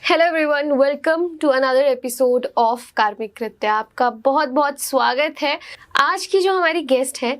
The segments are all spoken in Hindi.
Hello everyone, welcome to another episode of Karmik Kritya. आपका बहुत बहुत स्वागत है। आज की जो हमारी गेस्ट है,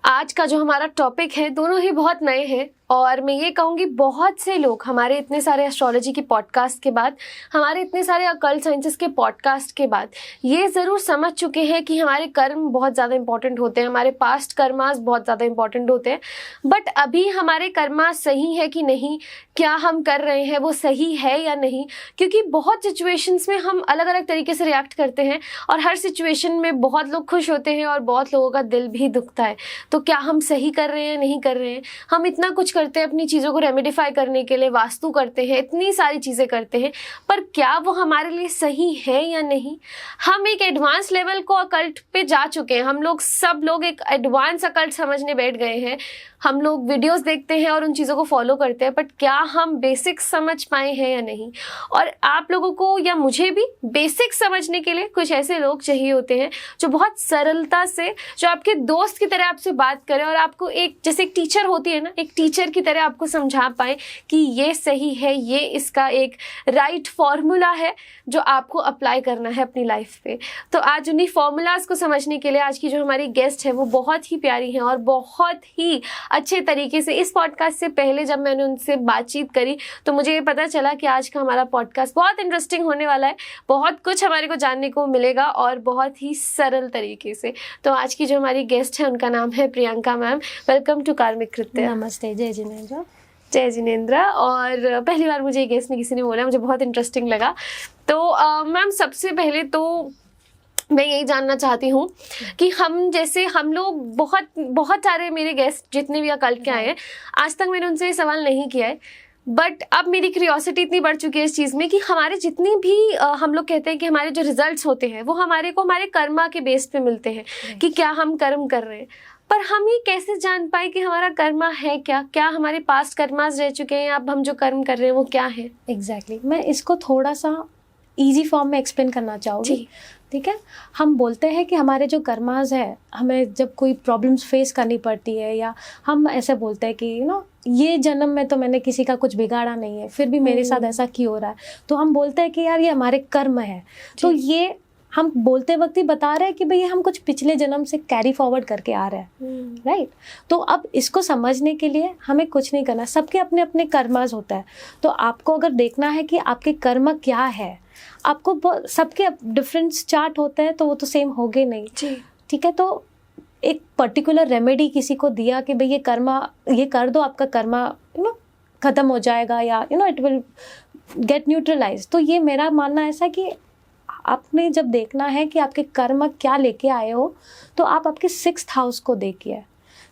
आज का जो हमारा टॉपिक है, दोनों ही बहुत नए हैं और मैं ये कहूँगी बहुत से लोग हमारे इतने सारे एस्ट्रोलॉजी के पॉडकास्ट के बाद, हमारे इतने सारे अकल्ट साइंसेस के पॉडकास्ट के बाद ये ज़रूर समझ चुके हैं कि हमारे कर्म बहुत ज़्यादा इंपॉर्टेंट होते हैं, हमारे पास्ट कर्मास बहुत ज़्यादा इंपॉर्टेंट होते हैं। बट अभी हमारे कर्मा सही है कि नहीं, क्या हम कर रहे हैं वो सही है या नहीं, क्योंकि बहुत सिचुएशंस में हम अलग अलग तरीके से रिएक्ट करते हैं और हर सिचुएशन में बहुत लोग खुश होते हैं और बहुत लोगों का दिल भी दुखता है। तो क्या हम सही कर रहे हैं, नहीं कर रहे हैं? हम इतना कुछ करते हैं अपनी चीज़ों को रेमेडिफाई करने के लिए, वास्तु करते हैं, इतनी सारी चीज़ें करते हैं, पर क्या वो हमारे लिए सही है या नहीं? हम एक एडवांस लेवल को अकल्ट पे जा चुके हैं, हम लोग सब लोग एक एडवांस अकल्ट समझने बैठ गए हैं। हम लोग वीडियोस देखते हैं और उन चीज़ों को फॉलो करते हैं, बट क्या हम बेसिक्स समझ पाए हैं या नहीं? और आप लोगों को या मुझे भी बेसिक्स समझने के लिए कुछ ऐसे लोग चाहिए होते हैं जो बहुत सरलता से, जो आपके दोस्त की तरह आपसे बात करें और आपको एक, जैसे एक टीचर होती है ना, एक टीचर की तरह आपको समझा पाए कि ये सही है, ये इसका एक राइट फॉर्मूला है जो आपको अप्लाई करना है अपनी लाइफ पे। तो आज उन्हीं फॉर्मूलाज को समझने के लिए आज की जो हमारी गेस्ट है वो बहुत ही प्यारी हैं और बहुत ही अच्छे तरीके से, इस पॉडकास्ट से पहले जब मैंने उनसे बातचीत करी तो मुझे ये पता चला कि आज का हमारा पॉडकास्ट बहुत इंटरेस्टिंग होने वाला है, बहुत कुछ हमारे को जानने को मिलेगा और बहुत ही सरल तरीके से। तो आज की जो हमारी गेस्ट है उनका नाम है प्रियंका मैम। वेलकम टू कार्मिक कृत्य। नमस्ते। जय जिनेंद्र। जय जिनेंद्र। और पहली बार मुझे गेस्ट ने किसी ने बोला, मुझे बहुत इंटरेस्टिंग लगा। तो मैम, सबसे पहले तो मैं यही जानना चाहती हूँ कि हम लोग बहुत सारे मेरे गेस्ट जितने भी अकल्ट के आए हैं, आज तक मैंने उनसे ये सवाल नहीं किया है, बट अब मेरी क्यूरियोसिटी इतनी बढ़ चुकी है इस चीज़ में कि हमारे जितनी भी हम लोग कहते हैं कि हमारे जो रिजल्ट्स होते हैं वो हमारे को हमारे कर्मा के बेस पे मिलते हैं कि क्या हम कर्म कर रहे हैं। पर हम ये कैसे जान पाए कि हमारा कर्मा है क्या हमारे पास्ट कर्मास रह चुके हैं, अब हम जो कर्म कर रहे हैं वो क्या है? एग्जैक्टली मैं इसको थोड़ा सा इजी फॉर्म में एक्सप्लेन करना चाहूँगी। ठीक है, हम बोलते हैं कि हमारे जो कर्मास है, हमें जब कोई प्रॉब्लम्स फेस करनी पड़ती है या हम ऐसे बोलते हैं कि ये जन्म में तो मैंने किसी का कुछ बिगाड़ा नहीं है, फिर भी मेरे साथ ऐसा क्यों हो रहा है, तो हम बोलते हैं कि यार ये हमारे कर्म है। तो ये हम बोलते वक्त ही बता रहे हैं कि भाई हम कुछ पिछले जन्म से कैरी फॉरवर्ड करके आ रहे हैं, राइट। तो अब इसको समझने के लिए हमें कुछ नहीं करना, सबके अपने अपने कर्मास होता है। तो आपको अगर देखना है कि आपके कर्म क्या है, आपको सबके डिफरेंट चार्ट होते हैं, तो वो तो सेम होगे नहीं। ठीक है, तो एक पर्टिकुलर रेमेडी किसी को दिया कि भाई ये कर दो, आपका कर्मा खत्म हो जाएगा या इट विल गेट न्यूट्रलाइज। तो ये मेरा मानना ऐसा कि आपने जब देखना है कि आपके कर्म क्या लेके आए हो, तो आप आपके 6th हाउस को देखिए।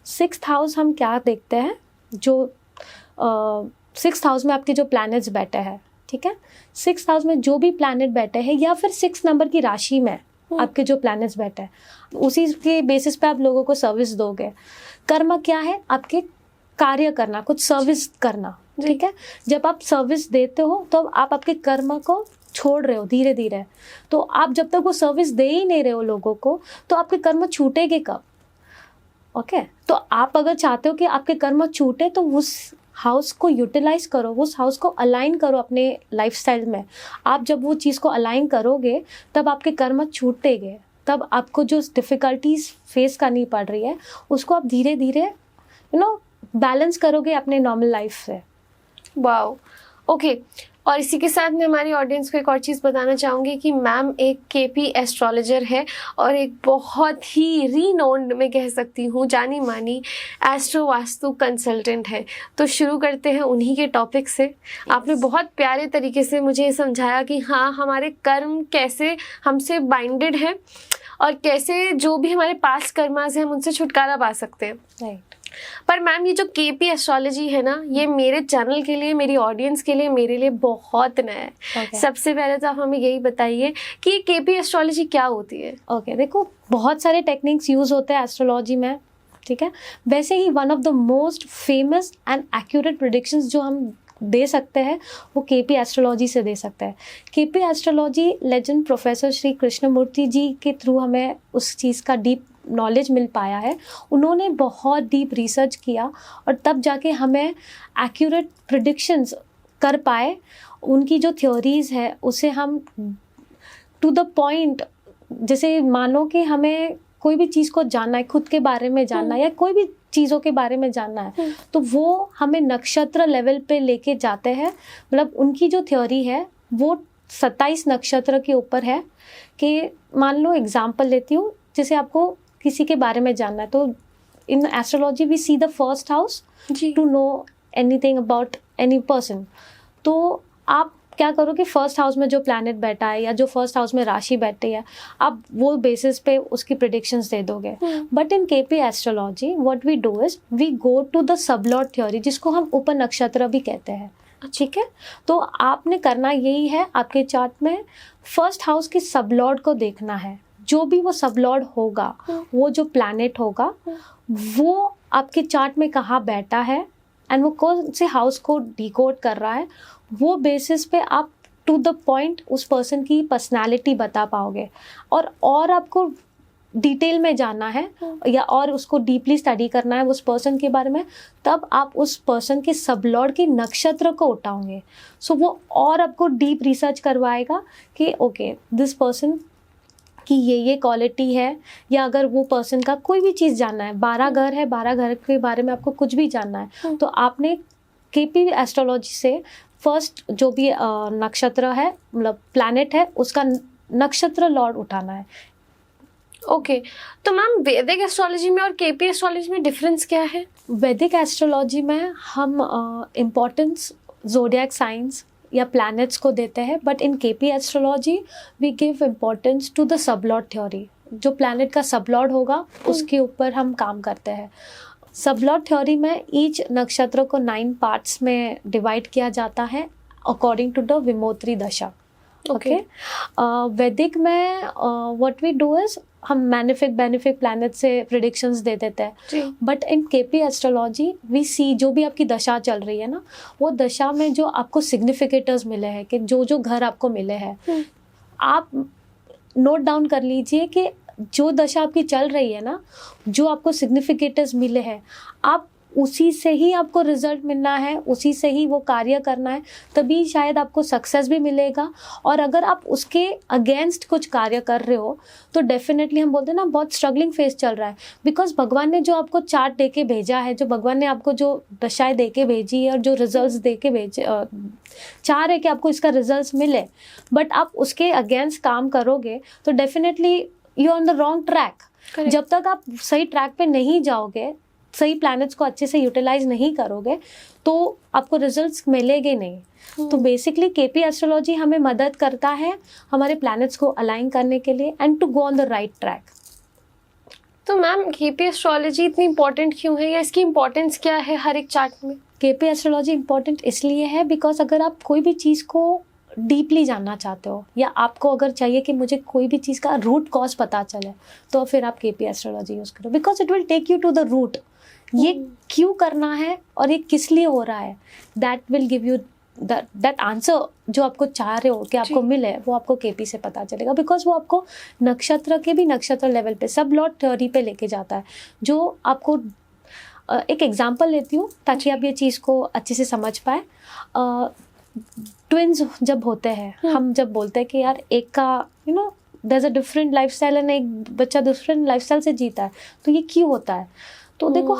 6th हाउस हम क्या देखते हैं, जो 6th हाउस में आपके जो प्लैनेट्स बैठे हैं, ठीक है, 6th हाउस में जो भी प्लैनेट बैठे हैं या फिर 6 नंबर की राशि में आपके जो प्लैनेट्स बैठे हैं, उसी के बेसिस पे आप लोगों को सर्विस दोगे। कर्म क्या है, आपके कार्य करना, कुछ सर्विस करना। ठीक है, जब आप सर्विस देते हो तो आप आपके कर्म को छोड़ रहे हो धीरे धीरे। तो आप जब तक वो सर्विस दे ही नहीं रहे हो लोगों को, तो आपके कर्म छूटेंगे कब? ओके, तो आप अगर चाहते हो कि आपके कर्म छूटे, तो उस हाउस को यूटिलाइज करो, उस हाउस को अलाइन करो अपने लाइफस्टाइल में। आप जब वो चीज़ को अलाइन करोगे तब आपके कर्म छूटेंगे, तब आपको जो डिफ़िकल्टीज फेस करनी पड़ रही है उसको आप धीरे धीरे बैलेंस करोगे अपने नॉर्मल लाइफ से। Wow, okay. और इसी के साथ मैं हमारी ऑडियंस को एक और चीज़ बताना चाहूँगी कि मैम एक केपी एस्ट्रोलॉजर है और एक बहुत ही रीनोन्ड, मैं कह सकती हूँ, जानी मानी एस्ट्रो वास्तु कंसल्टेंट है। तो शुरू करते हैं उन्हीं के टॉपिक से। आपने बहुत प्यारे तरीके से मुझे ये समझाया कि हाँ, हमारे कर्म कैसे हमसे बाइंडेड है और कैसे जो भी हमारे पास्ट कर्मास हैं हम उनसे छुटकारा पा सकते हैं, राइट। पर मैम, ये जो केपी एस्ट्रोलॉजी है ना, ये मेरे चैनल के लिए, मेरी ऑडियंस के लिए, मेरे लिए बहुत नया है। सबसे पहले तो आप हमें यही बताइए कि केपी एस्ट्रोलॉजी क्या होती है? ओके, देखो बहुत सारे टेक्निक्स यूज़ होते हैं एस्ट्रोलॉजी में, ठीक है। वैसे ही one of the most famous and accurate predictions जो हम दे सकते हैं वो केपी एस्ट्रोलॉजी से दे सकते हैं। KP astrology legend professor Shri Krishnamurti ji के थ्रू हमें उस चीज़ का डीप नॉलेज मिल पाया है। उन्होंने बहुत डीप रिसर्च किया और तब जाके हमें एक्यूरेट प्रेडिक्शंस कर पाए, उनकी जो थ्योरीज है उसे हम टू द पॉइंट, जैसे मानो कि हमें कोई भी चीज़ को जानना है, खुद के बारे में जानना है या कोई भी चीज़ों के बारे में जानना है, तो वो हमें नक्षत्र लेवल पे लेके जाते हैं। मतलब उनकी जो थ्योरी है वो 27 नक्षत्र के ऊपर है। कि मान लो एग्जाम्पल लेती हूँ, जैसे आपको किसी के बारे में जानना है, तो in astrology we see the first house to know anything about any person. तो आप क्या करो कि फर्स्ट हाउस में जो प्लैनेट बैठा है या जो फर्स्ट हाउस में राशि बैठी है, आप वो बेसिस पे उसकी प्रेडिक्शंस दे दोगे। But in KP astrology what we do is we go to the sublord theory, जिसको हम उप नक्षत्र भी कहते हैं। ठीक है, तो आपने करना यही है, आपके चार्ट में फर्स्ट हाउस की सबलॉर्ड को देखना है। जो भी वो सबलॉर्ड होगा, वो जो प्लैनेट होगा, वो आपके चार्ट में कहाँ बैठा है एंड वो कौन से हाउस को डिकोड कर रहा है, वो बेसिस पे आप टू द पॉइंट उस पर्सन की पर्सनालिटी बता पाओगे। और आपको डिटेल में जानना है या और उसको डीपली स्टडी करना है उस पर्सन के बारे में, तब आप उस पर्सन के सबलॉर्ड के नक्षत्र को उठाओगे। सो वो और आपको डीप रिसर्च करवाएगा कि ओके दिस पर्सन कि ये क्वालिटी है, या अगर वो पर्सन का कोई भी चीज़ जानना है, 12 घर है, 12 घर के बारे में आपको कुछ भी जानना है, तो आपने केपी एस्ट्रोलॉजी से फर्स्ट जो भी नक्षत्र है, मतलब प्लैनेट है, उसका नक्षत्र लॉर्ड उठाना है। ओके तो मैम वैदिक एस्ट्रोलॉजी में और केपी एस्ट्रोलॉजी में डिफरेंस क्या है? वैदिक एस्ट्रोलॉजी में हम इम्पोर्टेंस ज़ोडिएक साइंस या प्लैनेट्स को देते हैं, but in KP astrology we give importance to the sublord theory. जो प्लैनेट का सबलॉर्ड होगा उसके ऊपर हम काम करते हैं। सबलॉर्ड थ्योरी में ईच नक्षत्र को 9 पार्ट्स में डिवाइड किया जाता है अकॉर्डिंग टू द विमोत्री दशा। ओके, वैदिक में व्हाट वी डू इज हम मैनिफिक बेनिफिक प्लैनेट से प्रिडिक्शंस दे देते हैं। But in KP astrology we see जो भी आपकी दशा चल रही है ना, वो दशा में जो आपको सिग्निफिकेटर्स मिले हैं, कि जो घर आपको मिले हैं, आप नोट डाउन कर लीजिए कि जो दशा आपकी चल रही है ना, जो आपको सिग्निफिकेटर्स मिले हैं, आप उसी से ही आपको रिजल्ट मिलना है, उसी से ही वो कार्य करना है, तभी शायद आपको सक्सेस भी मिलेगा। और अगर आप उसके अगेंस्ट कुछ कार्य कर रहे हो तो डेफिनेटली हम बोलते हैं ना बहुत स्ट्रगलिंग फेज चल रहा है, बिकॉज भगवान ने जो आपको चार्ट दे के भेजा है, जो भगवान ने आपको जो दशाएं दे के भेजी है और जो रिजल्ट्स दे के भेजे चाह रहे कि आपको इसका रिजल्ट्स मिले, बट आप उसके अगेंस्ट काम करोगे तो definitely you on the wrong track. जब तक आप सही ट्रैक पे नहीं जाओगे, सही प्लैनेट्स को अच्छे से यूटिलाइज नहीं करोगे, तो आपको रिजल्ट्स मिलेंगे नहीं। तो बेसिकली केपी एस्ट्रोलॉजी हमें मदद करता है हमारे प्लैनेट्स को अलाइन करने के लिए and to go on the right track. तो मैम केपी एस्ट्रोलॉजी इतनी इंपॉर्टेंट क्यों है, या इसकी इंपॉर्टेंस क्या है हर एक चार्ट में? केपी एस्ट्रोलॉजी इंपॉर्टेंट इसलिए है बिकॉज अगर आप कोई भी चीज़ को डीपली जानना चाहते हो, या आपको अगर चाहिए कि मुझे कोई भी चीज़ का रूट कॉज पता चले, तो फिर आप केपी एस्ट्रोलॉजी यूज़ करो, because it will take you to the root. ये क्यों करना है और ये किस लिए हो रहा है, that will give you that answer जो आपको चाह रहे हो कि आपको मिले, वो आपको केपी से पता चलेगा। बिकॉज वो आपको नक्षत्र के भी नक्षत्र लेवल पे सब लॉर्ड थ्योरी पे लेके जाता है, जो आपको एक एग्जांपल लेती हूँ ताकि आप ये चीज़ को अच्छे से समझ पाए। ट्विन्स जब होते हैं, हम जब बोलते हैं कि यार एक का you know there is a different lifestyle and एक बच्चा डिफरेंट लाइफस्टाइल से जीता है, तो ये क्यों होता है? तो देखो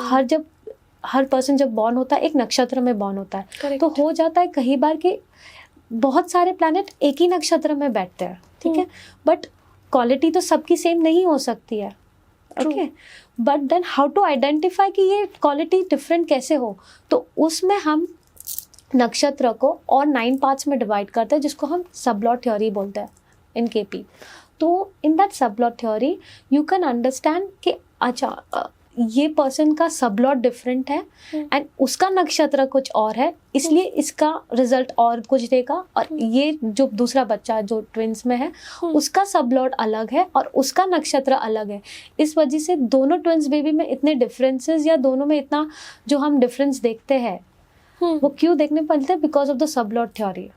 हर पर्सन जब बॉर्न होता है एक नक्षत्र में बॉर्न होता है। Correct. तो हो जाता है कई बार कि बहुत सारे प्लैनेट एक ही नक्षत्र में बैठते हैं, ठीक है, बट क्वालिटी तो सबकी सेम नहीं हो सकती है। Okay, but then how to identify कि ये क्वालिटी डिफरेंट कैसे हो? तो उसमें हम नक्षत्र को और 9 पार्ट्स में डिवाइड करते हैं, जिसको हम सबलॉर्ड थ्योरी बोलते हैं इन केपी। तो in that sublord theory you can understand कि अच्छा ये पर्सन का सबलॉर्ड डिफरेंट है एंड उसका नक्षत्र कुछ और है, इसलिए इसका रिजल्ट और कुछ देगा। और ये जो दूसरा बच्चा जो ट्विंस में है उसका सबलॉर्ड अलग है और उसका नक्षत्र अलग है। इस वजह से दोनों ट्विंस बेबी में इतने डिफरेंसेस या दोनों में इतना जो हम डिफरेंस देखते हैं वो क्यों देखने पड़ते हैं? Because of the sublord theory.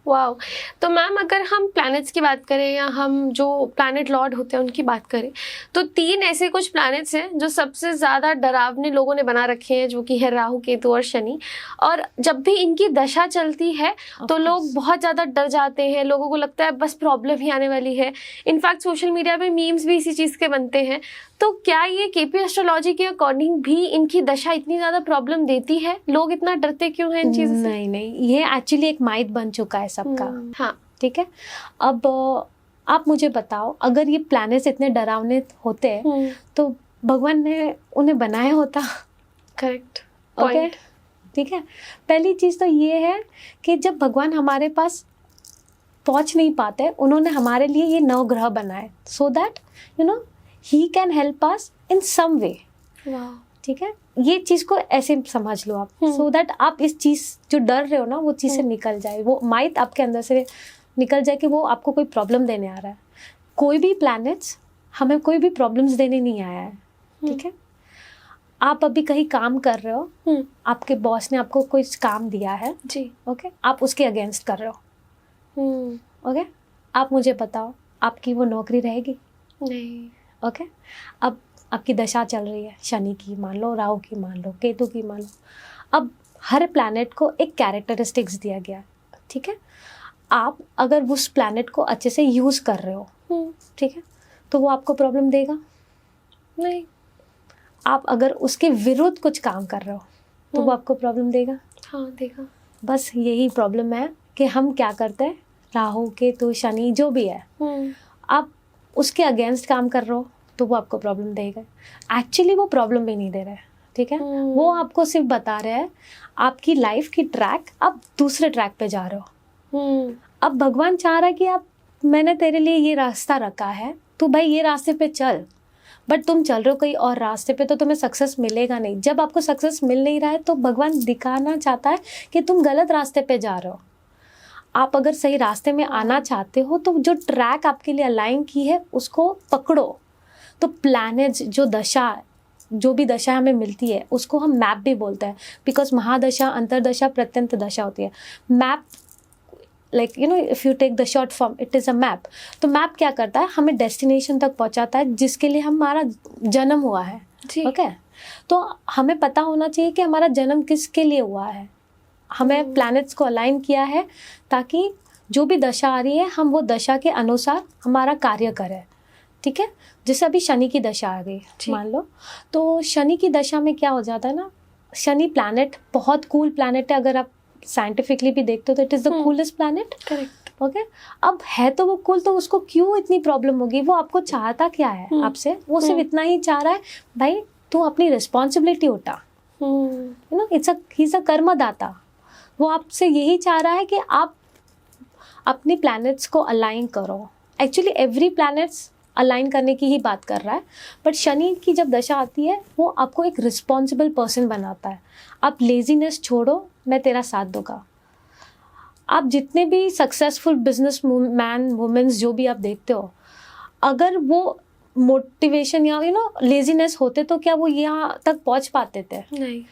Wow. तो मैम अगर हम प्लैनेट्स की बात करें या हम जो प्लैनेट लॉर्ड होते हैं उनकी बात करें, तो 3 ऐसे कुछ प्लैनेट्स हैं जो सबसे ज़्यादा डरावने लोगों ने बना रखे हैं, जो कि है राहु, केतु और शनि। और जब भी इनकी दशा चलती है तो लोग बहुत ज़्यादा डर जाते हैं, लोगों को लगता है बस प्रॉब्लम ही आने वाली है। इनफैक्ट सोशल मीडिया पे मीम्स भी इसी चीज़ के बनते हैं। तो क्या ये केपी एस्ट्रोलॉजी के अकॉर्डिंग भी इनकी दशा इतनी ज़्यादा प्रॉब्लम देती है? लोग इतना डरते क्यों हैं इन चीज़ों से? नहीं, ये एक्चुअली एक माइथ बन चुका है सबका। हाँ, ठीक है। अब आप मुझे बताओ, अगर ये प्लैनेट्स इतने डरावने होते हैं तो भगवान ने उन्हें बनाया होता? करेक्ट। ओके, ठीक है। पहली चीज़ तो ये है कि जब भगवान हमारे पास पहुंच नहीं पाते, उन्होंने हमारे लिए ये 9 ग्रह बनाए so that you know he can help us in some way. ठीक है, ये चीज़ को ऐसे समझ लो आप, सो दैट आप इस चीज़ जो डर रहे हो ना वो चीज़ से निकल जाए, वो माइट आपके अंदर से निकल जाए कि वो आपको कोई प्रॉब्लम देने आ रहा है। कोई भी प्लैनेट्स हमें कोई भी प्रॉब्लम्स देने नहीं आया है। ठीक है, आप अभी कहीं काम कर रहे हो, आपके बॉस ने आपको कोई काम दिया है जी, ओके, आप उसके अगेंस्ट कर रहे हो ओके, आप मुझे बताओ आपकी वो नौकरी रहेगी? नहीं। ओके, अब आपकी दशा चल रही है, शनि की मान लो, राहु की मान लो, केतु की मान लो। अब हर प्लैनेट को एक कैरेक्टरिस्टिक्स दिया गया है। ठीक है, आप अगर उस प्लैनेट को अच्छे से यूज़ कर रहे हो, ठीक है, तो वो आपको प्रॉब्लम देगा नहीं। आप अगर उसके विरुद्ध कुछ काम कर रहे हो तो वो आपको प्रॉब्लम देगा? हाँ, देगा। बस यही प्रॉब्लम है कि हम क्या करते हैं, राहु केतु शनि जो भी है, आप उसके अगेंस्ट काम कर रहे हो तो वो आपको प्रॉब्लम देगा। एक्चुअली वो प्रॉब्लम भी नहीं दे रहा है। ठीक है, वो आपको सिर्फ बता रहा है आपकी लाइफ की ट्रैक, आप दूसरे ट्रैक पे जा रहे हो। अब भगवान चाह रहा है कि आप, मैंने तेरे लिए ये रास्ता रखा है, तो भाई ये रास्ते पे चल, बट तुम चल रहे हो कहीं और रास्ते पे, तो तुम्हें सक्सेस मिलेगा नहीं। जब आपको सक्सेस मिल नहीं रहा है तो भगवान दिखाना चाहता है कि तुम गलत रास्ते पे जा रहे हो। आप अगर सही रास्ते में आना चाहते हो तो जो ट्रैक आपके लिए अलाइन की है उसको पकड़ो। तो प्लैनेट्स जो दशा, जो भी दशा हमें मिलती है उसको हम मैप भी बोलते हैं, बिकॉज महादशा, अंतरदशा, प्रत्यंत दशा होती है। Map like you know, if you take the short form, it is a map. तो मैप क्या करता है, हमें डेस्टिनेशन तक पहुंचाता है जिसके लिए हमारा जन्म हुआ है। ओके, तो हमें पता होना चाहिए कि हमारा जन्म किसके लिए हुआ है। हमें प्लैनेट्स को अलाइन किया है ताकि जो भी दशा आ रही है हम वो दशा के अनुसार हमारा कार्य करें। ठीक है, जैसे अभी शनि की दशा आ गई मान लो, तो शनि की दशा में क्या हो जाता है ना, शनि प्लैनेट बहुत कूल प्लैनेट है। अगर आप साइंटिफिकली भी देखते हो तो it is the coolest planet. Correct. Okay, अब है तो वो कूल, तो उसको क्यों इतनी प्रॉब्लम होगी? वो आपको चाहता क्या है आपसे? वो सिर्फ इतना ही चाह रहा है, भाई तू अपनी रिस्पॉन्सिबिलिटी उठा। You know, he is a कर्मदाता। वो आपसे यही चाह रहा है कि आप अपनी प्लैनेट्स को अलाइन करो। एक्चुअली एवरी प्लैनेट्स अलाइन करने की ही बात कर रहा है, बट शनि की जब दशा आती है वो आपको एक रिस्पॉन्सिबल पर्सन बनाता है। आप लेजीनेस छोड़ो, मैं तेरा साथ दूंगा। आप जितने भी सक्सेसफुल बिजनेस मैन वुमेन्स जो भी आप देखते हो, अगर वो मोटिवेशन या यू नो लेजीनेस होते तो क्या वो यहाँ तक पहुँच पाते थे? नहीं।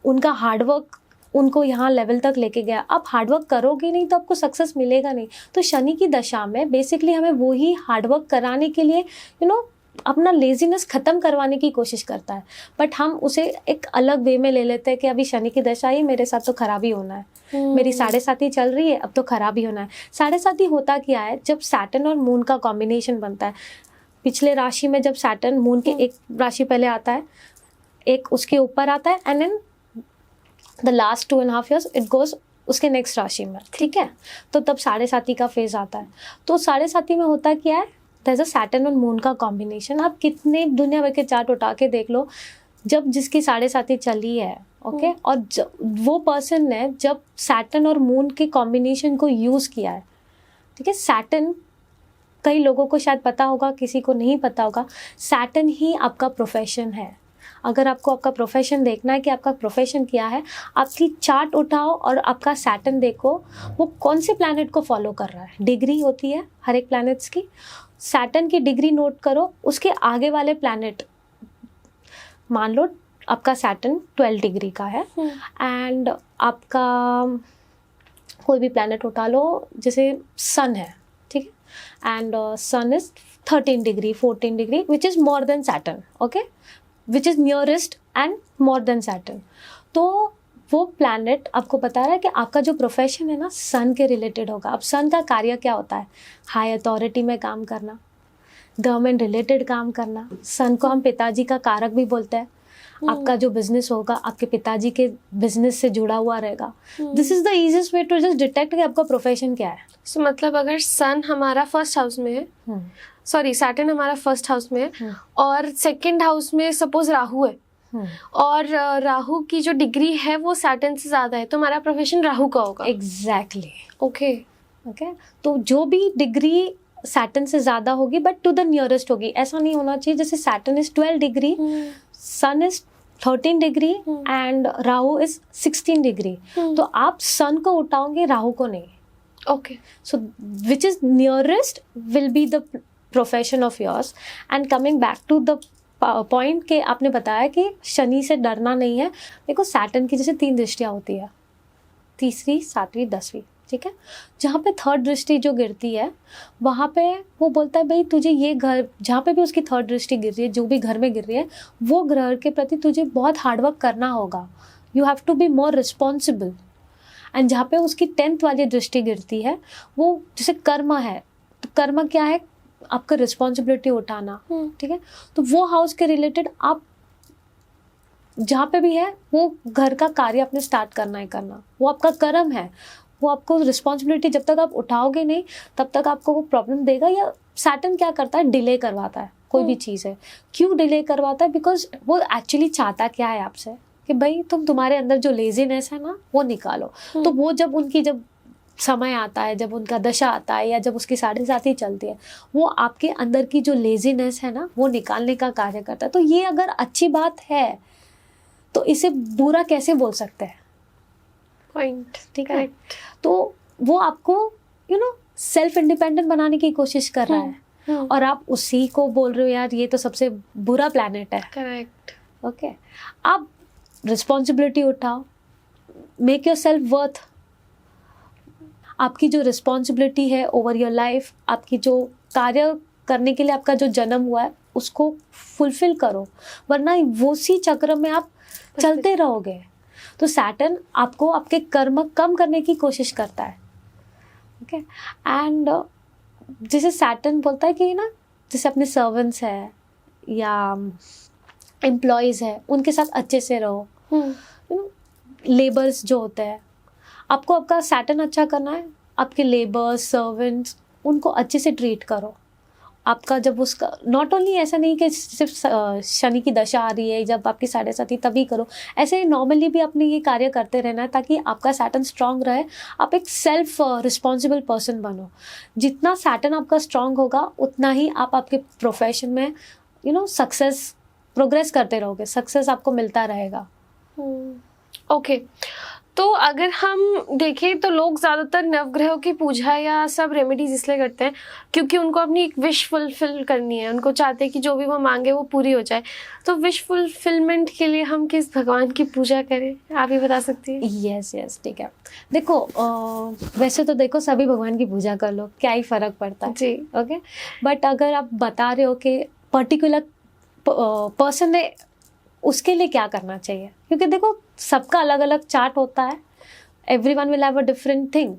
उनका हार्डवर्क उनको यहाँ लेवल तक लेके गया। आप हार्डवर्क करोगे नहीं तो आपको सक्सेस मिलेगा नहीं। तो शनि की दशा में बेसिकली हमें वही हार्डवर्क कराने के लिए यू नो अपना लेजीनेस ख़त्म करवाने की कोशिश करता है, बट हम उसे एक अलग वे में ले लेते हैं कि अभी शनि की दशा ही, मेरे साथ तो खराब ही होना है। मेरी 7.5 चल रही है, अब तो खराब ही होना है। 7.5 होता क्या है, जब सैटर्न और मून का कॉम्बिनेशन बनता है। पिछले राशि में जब सैटर्न मून के एक राशि पहले आता है, एक उसके ऊपर आता है, and then the last 2.5 years it goes उसके नेक्स्ट राशि में। ठीक है, तो तब 7.5 का फेज आता है। तो 7.5 में होता क्या है, there's a सैटर्न और मून का कॉम्बिनेशन। आप कितने दुनिया भर के चार्ट उठा के देख लो, जब जिसकी 7.5 चली है ओके, और वो पर्सन ने जब सैटर्न और मून के कॉम्बिनेशन को यूज़ किया है। ठीक है, सैटर्न कई लोगों को शायद पता होगा, किसी को नहीं पता होगा, सैटर्न ही आपका प्रोफेशन है। अगर आपको आपका प्रोफेशन देखना है कि आपका प्रोफेशन क्या है, आपकी चार्ट उठाओ और आपका सैटर्न देखो वो कौन से प्लैनेट को फॉलो कर रहा है। डिग्री होती है हर एक प्लैनेट्स की, सैटर्न की डिग्री नोट करो, उसके आगे वाले प्लैनेट, मान लो आपका सैटर्न 12 डिग्री का है एंड आपका कोई भी प्लैनेट उठा लो, जैसे सन है, ठीक है, and sun is 13 degree 14 degree which is more than Saturn, okay, which is nearest and more than Saturn. तो वो प्लैनेट आपको बता रहा है कि आपका जो प्रोफेशन है ना सन के रिलेटेड होगा। अब सन का कार्य क्या होता है? हाई अथॉरिटी में काम करना, गवर्नमेंट रिलेटेड काम करना। सन को हम पिताजी का कारक भी बोलते हैं। आपका जो बिजनेस होगा आपके पिताजी के बिजनेस से जुड़ा हुआ रहेगा। This is the easiest way to just detect कि आपका प्रोफेशन क्या है। So, मतलब अगर सन हमारा फर्स्ट हाउस में है, सॉरी सैटर्न हमारा फर्स्ट हाउस में है और सेकंड हाउस में सपोज राहु है, और राहु की जो डिग्री है वो सैटर्न से ज्यादा है, तो हमारा प्रोफेशन राहु का होगा। Exactly, okay okay. तो जो भी डिग्री सैटर्न से ज्यादा होगी बट टू द नियरेस्ट होगी। ऐसा नहीं होना चाहिए जैसे Saturn is 12 degree, sun is 13 degree and Rahu is 16 degree, तो आप सन को उठाओगे, राहु को नहीं। Okay, so which is nearest will be the profession of yours. And coming back to the point के आपने बताया कि शनि से डरना नहीं है। देखो सैटर्न की जैसे 3 दृष्टियाँ होती है, तीसरी, 7वीं, 10वीं, ठीक है। जहाँ पे थर्ड दृष्टि जो गिरती है वहाँ पे वो बोलता है भाई तुझे ये घर, जहाँ पे भी उसकी थर्ड दृष्टि गिर रही है, जो भी घर में गिर रही है, वो ग्रह के प्रति तुझे बहुत हार्डवर्क करना होगा। You have to be more responsible. And जहाँ पे उसकी 10th वाली दृष्टि गिरती है वो जैसे कर्म है, तो कर्म क्या है? आपका रिस्पॉन्सिबिलिटी उठाना, ठीक है। तो वो हाउस के रिलेटेड आप जहाँ पे भी है वो घर का कार्य आपने स्टार्ट करना ही करना, वो आपका कर्म है। वो आपको रिस्पॉन्सिबिलिटी जब तक आप उठाओगे नहीं तब तक आपको वो प्रॉब्लम देगा। या सैटर्न क्या करता है? डिले करवाता है कोई भी चीज़ है। क्यों डिले करवाता है? बिकॉज वो एक्चुअली चाहता क्या है आपसे कि भाई तुम्हारे अंदर जो लेजीनेस है ना वो निकालो। तो वो जब उनकी जब समय आता है, जब उनका दशा आता है या जब उसकी 7.5 चलती है, वो आपके अंदर की जो लेजीनेस है ना वो निकालने का कार्य करता है। तो ये अगर अच्छी बात है तो इसे बुरा कैसे बोल सकते हैं? पॉइंट, ठीक है। तो वो आपको सेल्फ इंडिपेंडेंट बनाने की कोशिश कर रहा है और आप उसी को बोल रहे हो यार ये तो सबसे बुरा प्लैनेट है। Correct, okay. आप रिस्पॉन्सिबिलिटी उठाओ, मेक योर सेल्फ वर्थ। आपकी जो रिस्पॉन्सिबिलिटी है ओवर योर लाइफ, आपकी जो कार्य करने के लिए आपका जो जन्म हुआ है उसको फुलफिल करो, वरना वो उसी चक्र में आप चलते रहोगे। तो सैटर्न आपको आपके कर्म कम करने की कोशिश करता है, ओके। एंड जैसे सैटर्न बोलता है कि ना जैसे अपने सर्वेंट्स है या एम्प्लॉयज़ है उनके साथ अच्छे से रहो। लेबर्स जो होते हैं, आपको आपका सैटर्न अच्छा करना है, आपके लेबर्स, सर्वेंट्स, उनको अच्छे से ट्रीट करो। आपका जब उसका नॉट ओनली ऐसा नहीं कि सिर्फ शनि की दशा आ रही है जब आपकी 7.5 तभी करो, ऐसे नॉर्मली भी अपने ये कार्य करते रहना है ताकि आपका सैटर्न स्ट्रांग रहे, आप एक सेल्फ रिस्पॉन्सिबल पर्सन बनो। जितना सैटर्न आपका स्ट्रांग होगा उतना ही आप आपके प्रोफेशन में सक्सेस प्रोग्रेस करते रहोगे, सक्सेस आपको मिलता रहेगा। ओके। तो अगर हम देखें तो लोग ज़्यादातर नवग्रहों की पूजा या सब रेमेडीज इसलिए करते हैं क्योंकि उनको अपनी एक विश फुलफिल करनी है, उनको चाहते हैं कि जो भी वो मांगे वो पूरी हो जाए। तो विश फुलफिलमेंट के लिए हम किस भगवान की पूजा करें, आप ही बता सकती हैं? यस, ठीक है। देखो वैसे तो देखो सभी भगवान की पूजा कर लो, क्या ही फ़र्क पड़ता है जी, ओके। बट अगर आप बता रहे हो कि पर्टिकुलर पर्सन ने उसके लिए क्या करना चाहिए, क्योंकि देखो सबका अलग अलग चार्ट होता है, everyone will have a different thing.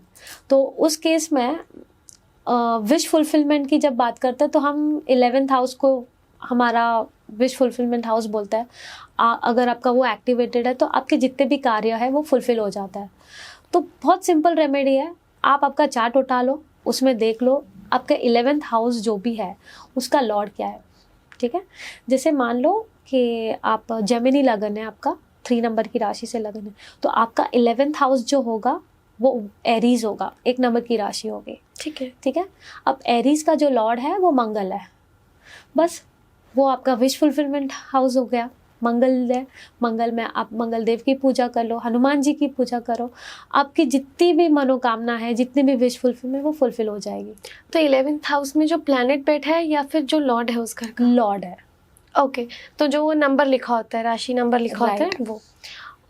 तो उस केस में विश फुलफिलमेंट की जब बात करते हैं तो हम 11th हाउस को हमारा विश फुलफिलमेंट हाउस बोलता है। अगर आपका वो एक्टिवेटेड है तो आपके जितने भी कार्य है वो फुलफिल हो जाता है। तो बहुत सिंपल रेमेडी है, आप आपका चार्ट उठा लो, उसमें देख लो आपका 11th हाउस जो भी है उसका लॉर्ड क्या है, ठीक है। जैसे मान लो कि आप जेमिनी लगन है, आपका 3 नंबर की राशि से लगन है, तो आपका 11th हाउस जो होगा वो एरीज होगा, 1 नंबर की राशि होगी, ठीक है, ठीक है। अब एरीज का जो लॉर्ड है वो मंगल है, बस वो आपका विश फुलफिलमेंट हाउस हो गया। मंगल है, मंगल में आप मंगल देव की पूजा कर लो, हनुमान जी की पूजा करो, आपकी जितनी भी मनोकामना है, जितनी भी विश फुलफिलमेंट वो फुलफिल हो जाएगी। तो 11th हाउस में जो प्लैनेट बैठा है या फिर जो लॉर्ड है उस घर का? लॉर्ड है, ओके। तो जो वो नंबर लिखा होता है, राशि नंबर लिखा होता है वो,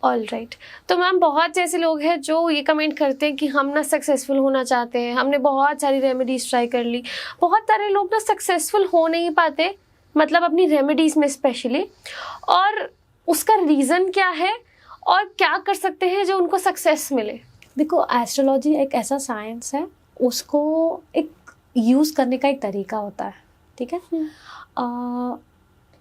ऑल राइट। तो मैम बहुत से ऐसे लोग हैं जो ये कमेंट करते हैं कि हम ना सक्सेसफुल होना चाहते हैं, हमने बहुत सारी रेमेडीज ट्राई कर ली, बहुत सारे लोग ना सक्सेसफुल हो नहीं पाते, मतलब अपनी रेमेडीज में स्पेशली, और उसका रीज़न क्या है और क्या कर सकते हैं जो उनको सक्सेस मिले? देखो, एस्ट्रोलॉजी एक ऐसा साइंस है, उसको एक यूज़ करने का एक तरीका होता है, ठीक है।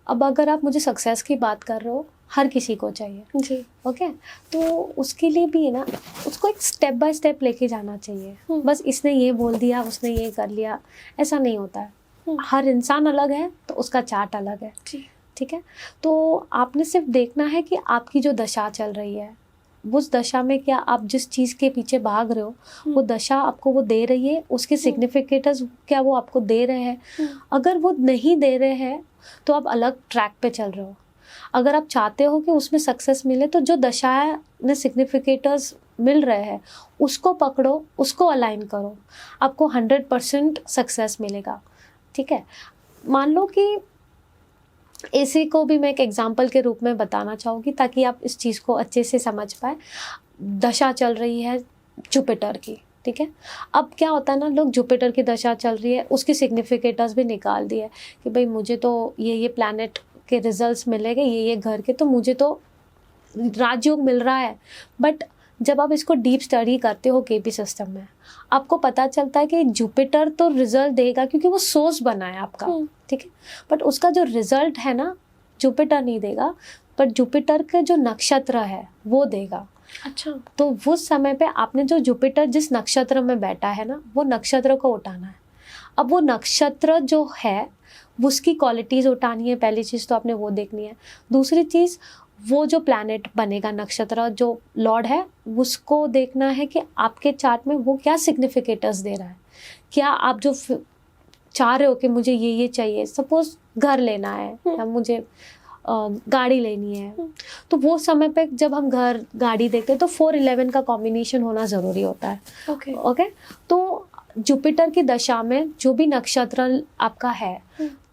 अब अगर आप मुझे सक्सेस की बात कर रहे हो, हर किसी को चाहिए जी। ओके, तो उसके लिए भी है ना, उसको एक स्टेप बाय स्टेप लेके जाना चाहिए। बस इसने ये बोल दिया, उसने ये कर लिया, ऐसा नहीं होता है। हर इंसान अलग है तो उसका चार्ट अलग है, ठीक है। तो आपने सिर्फ देखना है कि आपकी जो दशा चल रही है, उस दशा में क्या आप जिस चीज़ के पीछे भाग रहे हो, वो दशा आपको वो दे रही है, उसके सिग्निफिकेटर्स क्या वो आपको दे रहे हैं। अगर वो नहीं दे रहे हैं तो आप अलग ट्रैक पे चल रहे हो। अगर आप चाहते हो कि उसमें सक्सेस मिले, तो जो दशा में सिग्निफिकेटर्स मिल रहे हैं उसको पकड़ो, उसको अलाइन करो, आपको 100% सक्सेस मिलेगा, ठीक है। मान लो कि इसी को भी मैं एक एग्जाम्पल के रूप में बताना चाहूँगी ताकि आप इस चीज़ को अच्छे से समझ पाए। दशा चल रही है जुपिटर की, ठीक है। अब क्या होता है ना, लोग जुपिटर की दशा चल रही है, उसकी सिग्निफिकेटर्स भी निकाल दिए कि भाई मुझे तो ये प्लैनेट के रिजल्ट्स मिलेंगे, ये घर के, तो मुझे तो राजयोग मिल रहा है। बट जब आप इसको डीप स्टडी करते हो केपी सिस्टम में, आपको पता चलता है कि जुपिटर तो रिजल्ट देगा क्योंकि वो सोर्स बना है आपका, ठीक है। बट उसका जो रिजल्ट है ना, जुपिटर नहीं देगा, बट जुपिटर के जो नक्षत्र है वो देगा। अच्छा। तो उस समय पे आपने जो जुपिटर जिस नक्षत्र में बैठा है ना, वो नक्षत्र को उठाना है। अब वो नक्षत्र जो है उसकी क्वालिटीज़ उठानी है, पहली चीज़ तो आपने वो देखनी है। दूसरी चीज़, वो जो प्लैनेट बनेगा, नक्षत्र जो लॉर्ड है, उसको देखना है कि आपके चार्ट में वो क्या सिग्निफिकेटर्स दे रहा है। क्या आप जो चाह रहे हो कि मुझे ये चाहिए, सपोज घर लेना है या मुझे गाड़ी लेनी है, तो वो समय पे जब हम घर गाड़ी देखते हैं तो 4-11 का कॉम्बिनेशन होना ज़रूरी होता है। ओके। तो जुपिटर की दशा में जो भी नक्षत्र आपका है,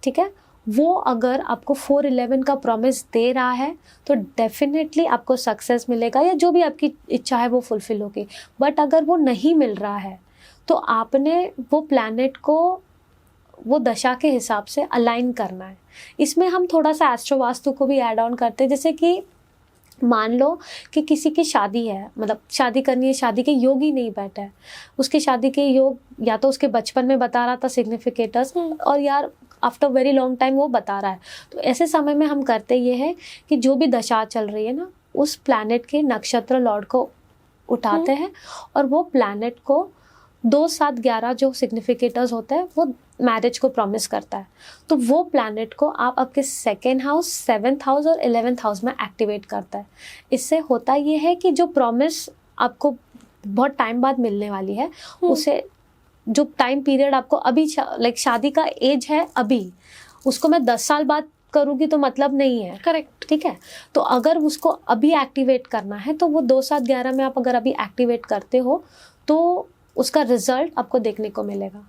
ठीक है, वो अगर आपको 4-11 का प्रॉमिस दे रहा है तो डेफिनेटली आपको सक्सेस मिलेगा या जो भी आपकी इच्छा है वो फुलफिल होगी। बट अगर वो नहीं मिल रहा है तो आपने वो प्लैनेट को वो दशा के हिसाब से अलाइन करना है। इसमें हम थोड़ा सा एस्ट्रो वास्तु को भी ऐड ऑन करते हैं। जैसे कि मान लो कि किसी की शादी है, मतलब शादी करनी है, शादी के योग ही नहीं बैठा है, उसके शादी के योग या तो उसके बचपन में बता रहा था सिग्निफिकेटर्स, और यार आफ्टर वेरी लॉन्ग टाइम वो बता रहा है, तो ऐसे समय में हम करते ये है कि जो भी दशा चल रही है ना, उस प्लैनेट के नक्षत्र लॉर्ड को उठाते हैं और वो प्लैनेट को 2-7-11 जो सिग्निफिकेटर्स होते हैं वो मैरिज को प्रॉमिस करता है। तो वो प्लैनेट को आप आपके 2nd हाउस, 7th हाउस और 11th हाउस में एक्टिवेट करता है। इससे होता ये है कि जो प्रॉमिस आपको बहुत टाइम बाद मिलने वाली है, उसे जो टाइम पीरियड आपको अभी लाइक शादी का एज है अभी, उसको मैं 10 साल बाद करूँगी तो मतलब नहीं है। करेक्ट, ठीक है। तो अगर उसको अभी एक्टिवेट करना है तो वो 2-7-11 में आप अगर अभी एक्टिवेट करते हो तो उसका रिजल्ट आपको देखने को मिलेगा।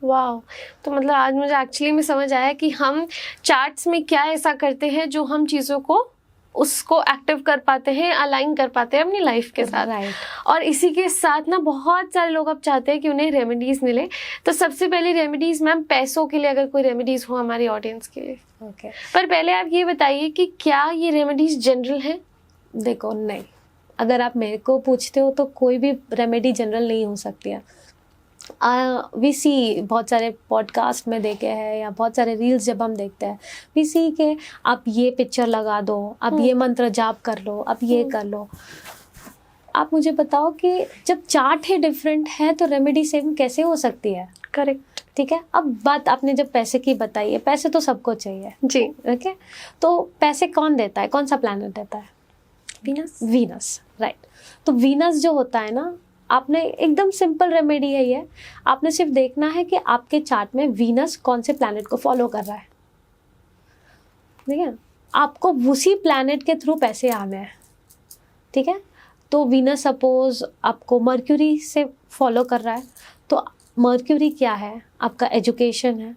वाह। तो मतलब आज मुझे एक्चुअली में समझ आया कि हम चार्ट्स में क्या ऐसा करते हैं जो हम चीज़ों को उसको एक्टिव कर पाते हैं, अलाइन कर पाते हैं अपनी लाइफ के साथ। राइट। और इसी के साथ ना बहुत सारे लोग अब चाहते हैं कि उन्हें रेमेडीज़ मिले। तो सबसे पहली रेमेडीज़ मैम पैसों के लिए, अगर कोई रेमेडीज़ हो हमारी ऑडियंस के लिए। ओके। पर पहले आप ये बताइए कि क्या ये रेमेडीज़ जनरल हैं? देखो, नहीं, अगर आप मेरे को पूछते हो तो कोई भी रेमेडी जनरल नहीं हो सकती है। वी सी बहुत सारे पॉडकास्ट में देखे हैं या बहुत सारे रील्स जब हम देखते हैं, वी सी के आप ये पिक्चर लगा दो, आप ये मंत्र जाप कर लो, आप ये कर लो। आप मुझे बताओ कि जब चार्ट ही डिफरेंट है तो रेमेडी सेम कैसे हो सकती है? करेक्ट। ठीक है। अब बात आपने जब पैसे की बताई है, पैसे तो सबको चाहिए जी। ओके। तो पैसे कौन देता है, कौन सा प्लैनेट देता है? Venus, right. तो वीनस जो होता है ना, आपने एकदम सिंपल रेमेडी है ये, आपने सिर्फ देखना है कि आपके चार्ट में वीनस कौन से प्लैनेट को फॉलो कर रहा है, ठीक है। आपको उसी प्लैनेट के थ्रू पैसे आने हैं, ठीक है। तो वीनस सपोज आपको मर्क्यूरी से फॉलो कर रहा है, तो मर्क्यूरी क्या है? आपका एजुकेशन है,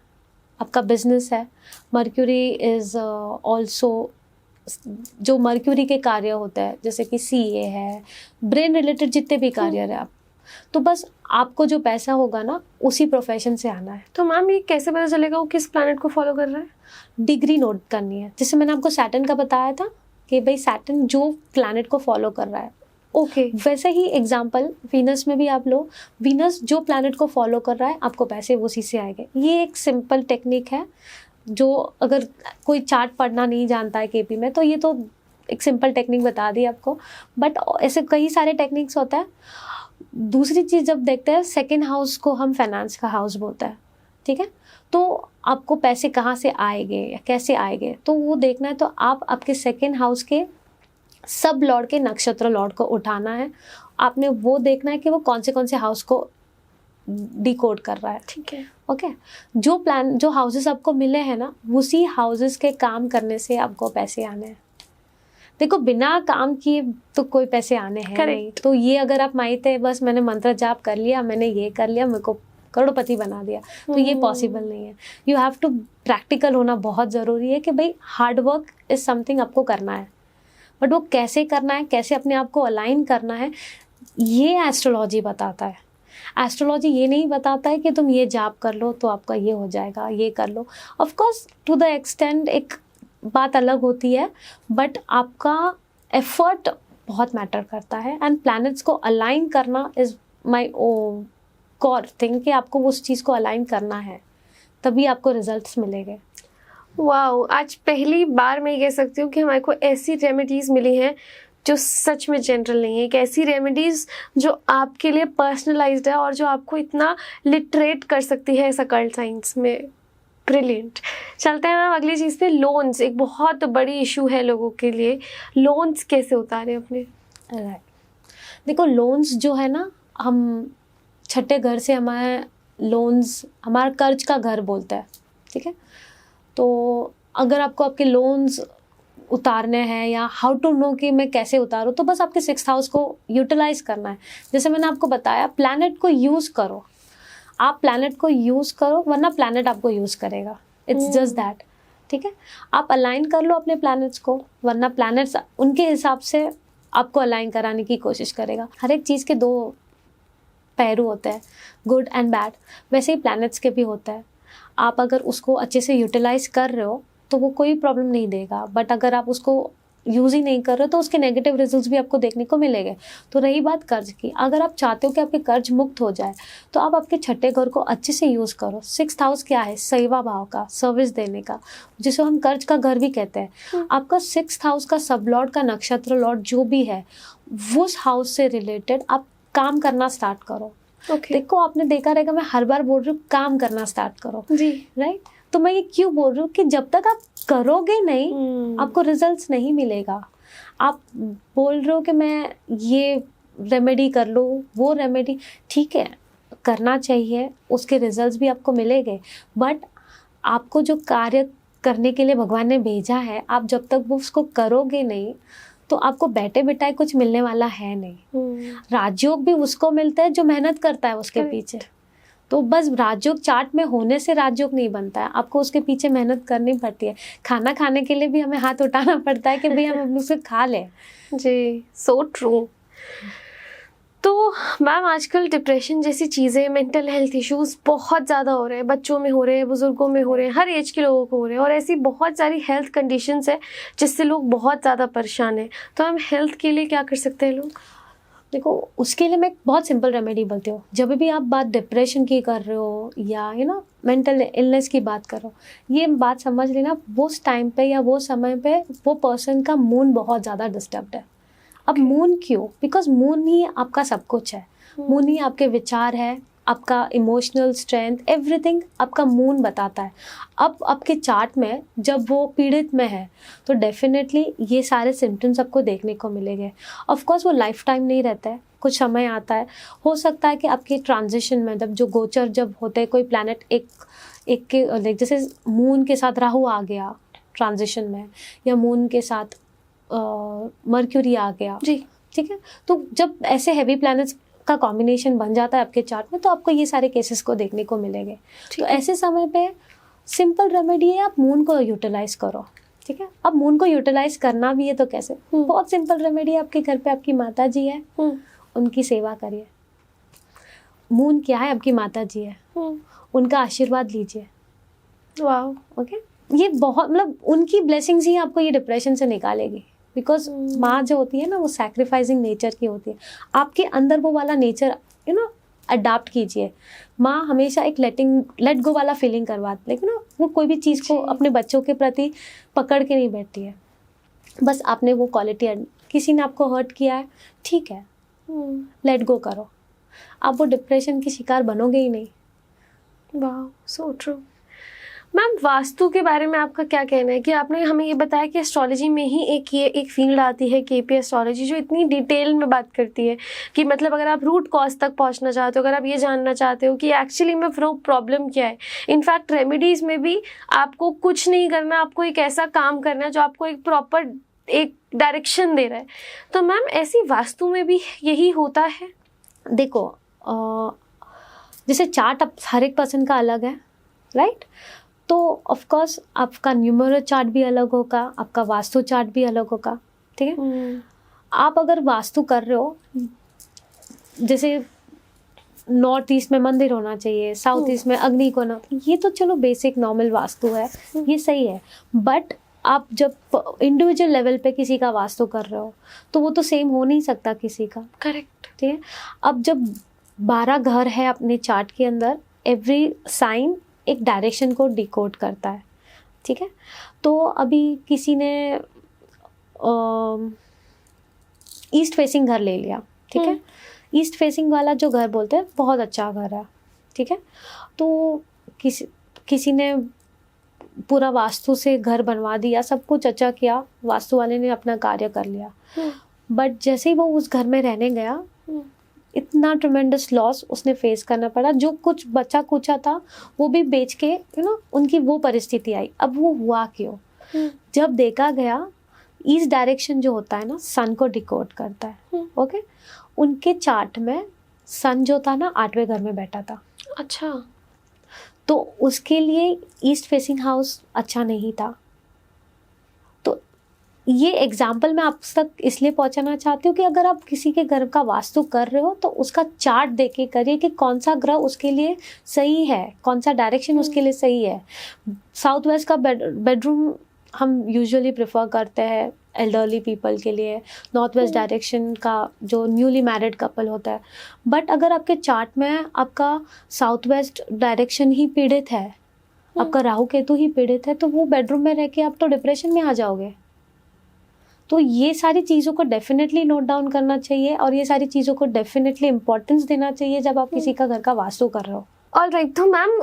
आपका बिजनेस है। मर्क्यूरी इज़ ऑल्सो जो मर्क्यूरी के कार्य होते हैं, जैसे कि CA है, ब्रेन रिलेटेड जितने भी कार्य है आप, तो बस आपको जो पैसा होगा ना उसी प्रोफेशन से आना है। तो मैम ये कैसे पता चलेगा वो किस प्लैनेट को फॉलो कर रहा है? डिग्री नोट करनी है, जैसे मैंने आपको सैटर्न का बताया था कि भाई सैटर्न जो प्लैनेट को फॉलो कर रहा है, ओके वैसे ही एग्जाम्पल वीनस में भी आप लो, वीनस जो प्लैनेट को फॉलो कर रहा है आपको पैसे उसी से आएंगे। ये एक सिंपल टेक्निक है, जो अगर कोई चार्ट पढ़ना नहीं जानता है KP में, तो ये तो एक सिंपल टेक्निक बता दी आपको, बट ऐसे कई सारे टेक्निक्स होता है। दूसरी चीज़ जब देखते हैं, सेकेंड हाउस को हम फाइनेंस का हाउस बोलते हैं, ठीक है, तो आपको पैसे कहाँ से आएंगे या कैसे आएंगे, तो वो देखना है। तो आप आपके सेकेंड हाउस के सब लॉर्ड के नक्षत्र लॉर्ड को उठाना है, आपने वो देखना है कि वो कौन से हाउस को डिकोड कर रहा है, ठीक है। ओके। जो हाउसेस आपको मिले हैं ना, उसी हाउसेस के काम करने से आपको पैसे आने हैं। देखो बिना काम किए तो कोई पैसे आने हैं नहीं। तो ये अगर आप मानते हैं बस मैंने मंत्र जाप कर लिया, मैंने ये कर लिया, मेरे को करोड़पति बना दिया, तो ये पॉसिबल नहीं है। यू हैव टू प्रैक्टिकल होना बहुत ज़रूरी है कि भाई हार्ड वर्क इज समथिंग आपको करना है, बट वो कैसे करना है, कैसे अपने आप को अलाइन करना है, ये एस्ट्रोलॉजी बताता है। एस्ट्रोलॉजी ये नहीं बताता है कि तुम ये जाप कर लो तो आपका ये हो जाएगा, ये कर लो। Of course to the extend एक बात अलग होती है, बट आपका एफर्ट बहुत मैटर करता है। एंड प्लैनेट्स को अलाइन करना इज माय कोर थिंग, कि आपको उस चीज़ को अलाइन करना है, तभी आपको रिजल्ट्स मिलेंगे। वाओ, आज पहली बार मैं कह सकती हूँ कि हमारे को ऐसी रेमेडीज़ मिली हैं जो सच में जनरल नहीं है, एक ऐसी रेमेडीज़ जो आपके लिए पर्सनलाइज्ड है और जो आपको इतना लिटरेट कर सकती है ऐसा कल्ट साइंस में। ब्रिलियंट। चलते हैं मैम अगली चीज़ पे, लोन्स एक बहुत बड़ी इशू है लोगों के लिए। लोन्स कैसे उतारें अपने? राइट, देखो लोन्स जो है ना, हम छठे घर से हमारे लोन्स, हमारा कर्ज का घर बोलते हैं, ठीक है। तो अगर आपको आपके लोन्स उतारने हैं या हाउ टू नो कि मैं कैसे उतारूँ, तो बस आपके 6th हाउस को यूटिलाइज करना है। जैसे मैंने आपको बताया, प्लैनेट को यूज़ करो, आप प्लैनेट को यूज़ करो, वरना प्लैनेट आपको यूज़ करेगा। इट्स जस्ट दैट, ठीक है। आप अलाइन कर लो अपने प्लैनेट्स को, वरना प्लैनेट्स उनके हिसाब से आपको अलाइन कराने की कोशिश करेगा। हर एक चीज़ के 2 पहलू होते हैं, गुड एंड बैड, वैसे ही प्लैनेट्स के भी होता है। आप अगर उसको अच्छे से यूटिलाइज कर रहे हो तो वो कोई प्रॉब्लम नहीं देगा, बट अगर आप उसको यूज़ ही नहीं कर रहे हो तो उसके नेगेटिव रिजल्ट्स भी आपको देखने को मिलेंगे। तो रही बात कर्ज की, अगर आप चाहते हो कि आपके कर्ज मुक्त हो जाए, तो आप आपके छठे घर को अच्छे से यूज़ करो। 6th हाउस क्या है? सेवा भाव का, सर्विस देने का, जिसे हम कर्ज का घर भी कहते हैं। आपका 6th हाउस का सब लॉर्ड का नक्षत्र लॉर्ड जो भी है, उस हाउस से रिलेटेड आप काम करना स्टार्ट करो। देखो आपने देखा रहेगा, मैं हर बार बोल रही हूँ काम करना स्टार्ट करो जी, राइट। तो मैं ये क्यों बोल रही हूँ कि जब तक आप करोगे नहीं आपको रिजल्ट्स नहीं मिलेगा। आप बोल रहे हो कि मैं ये रेमेडी कर लूँ, वो रेमेडी, ठीक है करना चाहिए, उसके रिजल्ट्स भी आपको मिलेंगे, बट आपको जो कार्य करने के लिए भगवान ने भेजा है, आप जब तक वो उसको करोगे नहीं तो आपको बैठे बिठाए कुछ मिलने वाला है नहीं। राजयोग भी उसको मिलता है जो मेहनत करता है उसके पीछे। तो बस राजयोग चार्ट में होने से राजयोग नहीं बनता है, आपको उसके पीछे मेहनत करनी पड़ती है। खाना खाने के लिए भी हमें हाथ उठाना पड़ता है कि भाई हम उसे खा लें। जी, सो ट्रू। तो मैम आजकल डिप्रेशन जैसी चीज़ें, मेंटल हेल्थ इश्यूज बहुत ज़्यादा हो रहे हैं, बच्चों में हो रहे हैं, बुजुर्गों में हो रहे हैं, हर एज के लोगों को हो रहे हैं, और ऐसी बहुत सारी हेल्थ कंडीशंस है जिससे लोग बहुत ज़्यादा परेशान हैं। तो हम हेल्थ के लिए क्या कर सकते हैं लोग? देखो उसके लिए मैं एक बहुत सिंपल रेमेडी बोलती हूँ। जब भी आप बात डिप्रेशन की कर रहे हो या मेंटल इलनेस की बात कर रहे हो, ये बात समझ लेना, वो टाइम पे या वो समय पे वो पर्सन का मूड बहुत ज़्यादा डिस्टर्ब्ड है। अब मून क्यों? बिकॉज मून ही आपका सब कुछ है। मून ही आपके विचार है, आपका इमोशनल स्ट्रेंथ, एवरीथिंग आपका मून बताता है। अब आपके चार्ट में जब वो पीड़ित में है तो डेफिनेटली ये सारे सिम्टम्स आपको देखने को मिलेंगे। ऑफ कोर्स वो लाइफ टाइम नहीं रहता है, कुछ समय आता है। हो सकता है कि आपके ट्रांजिशन में जब गोचर जब होते हैं, कोई प्लैनेट एक के लाइक जैसे मून के साथ राहु आ गया ट्रांजिशन में, या मून के साथ मर्क्यूरी आ गया, जी ठीक है। तो जब ऐसे हैवी प्लैनेट्स का कॉम्बिनेशन बन जाता है आपके चार्ट में, तो आपको ये सारे केसेस को देखने को मिलेंगे। तो ऐसे समय पे सिंपल रेमेडी है, आप मून को यूटिलाइज करो। ठीक है। अब मून को यूटिलाइज करना भी है तो कैसे? बहुत सिंपल रेमेडी है, आपके घर पे आपकी माता जी है, उनकी सेवा करिए। मून क्या है? आपकी माता जी है, उनका आशीर्वाद लीजिए। वाह, ओके, ये बहुत मतलब उनकी ब्लेसिंग्स ही आपको ये डिप्रेशन से निकालेगी। बिकॉज माँ जो होती है ना, वो सैक्रिफाइसिंग नेचर की होती है। आपके अंदर वो वाला नेचर अडाप्ट कीजिए। माँ हमेशा एक लेट गो वाला फीलिंग करवाती है, लेकिन वो कोई भी चीज़ को अपने बच्चों के प्रति पकड़ के नहीं बैठती है। बस आपने वो क्वालिटी, किसी ने आपको हर्ट किया है, ठीक है, लेट गो करो, आप वो डिप्रेशन की शिकार बनोगे ही नहीं। वाह, सो ट्रू। मैम, वास्तु के बारे में आपका क्या कहना है? कि आपने हमें ये बताया कि एस्ट्रोलॉजी में ही एक फील्ड आती है केपी एस्ट्रोलॉजी, जो इतनी डिटेल में बात करती है कि मतलब अगर आप रूट कॉज तक पहुंचना चाहते हो, अगर आप ये जानना चाहते हो कि एक्चुअली में प्रॉब्लम क्या है, इनफैक्ट रेमेडीज़ में भी आपको कुछ नहीं करना, आपको एक ऐसा काम करना है जो आपको एक प्रॉपर एक डायरेक्शन दे रहा है। तो मैम, ऐसी वास्तु में भी यही होता है? देखो, जैसे चार्ट अब हर एक पर्सन का अलग है, राइट? तो ऑफ कोर्स आपका न्यूमरल चार्ट भी अलग होगा, आपका वास्तु चार्ट भी अलग होगा, ठीक है। आप अगर वास्तु कर रहे हो, जैसे नॉर्थ ईस्ट में मंदिर होना चाहिए, साउथ ईस्ट में अग्नि को ना, ये तो चलो बेसिक नॉर्मल वास्तु है, ये सही है। बट आप जब इंडिविजुअल लेवल पे किसी का वास्तु कर रहे हो तो वो तो सेम हो नहीं सकता किसी का। करेक्ट, ठीक है। अब जब 12 घर है अपने चार्ट के अंदर, एवरी साइन एक डायरेक्शन को डिकोड करता है, ठीक है। तो अभी किसी ने ईस्ट फेसिंग घर ले लिया, ठीक है। ईस्ट फेसिंग वाला जो घर बोलते हैं बहुत अच्छा घर है, ठीक है। तो किसी ने पूरा वास्तु से घर बनवा दिया, सब कुछ अच्छा किया, वास्तु वाले ने अपना कार्य कर लिया। बट जैसे ही वो उस घर में रहने गया, इतना ट्रिमेंडस लॉस उसने फेस करना पड़ा। जो कुछ बचा कुचा था वो भी बेच के उनकी वो परिस्थिति आई। अब वो हुआ क्यों? जब देखा गया, ईस्ट डायरेक्शन जो होता है ना, सन को डिकोड करता है, ओके। उनके चार्ट में सन जो था ना 8वें घर में बैठा था। अच्छा। तो उसके लिए ईस्ट फेसिंग हाउस अच्छा नहीं था। तो ये एग्जाम्पल मैं आप तक इसलिए पहुंचाना चाहती हूँ कि अगर आप किसी के घर का वास्तु कर रहे हो तो उसका चार्ट देख के करिए कि कौन सा ग्रह उसके लिए सही है, कौन सा डायरेक्शन उसके लिए सही है। साउथ वेस्ट का बेडरूम हम यूजुअली प्रेफर करते हैं एल्डरली पीपल के लिए, नॉर्थ वेस्ट डायरेक्शन का जो न्यूली मैरिड कपल होता है। बट अगर आपके चार्ट में आपका साउथ वेस्ट डायरेक्शन ही पीड़ित है, आपका राहु केतु ही पीड़ित है, तो वो बेडरूम में रह के आप तो डिप्रेशन में आ जाओगे। तो ये सारी चीज़ों को डेफिनेटली नोट डाउन करना चाहिए और ये सारी चीज़ों को डेफिनेटली इम्पोर्टेंस देना चाहिए जब आप किसी का घर का वास्तु कर रहे हो। ऑलराइट, तो मैम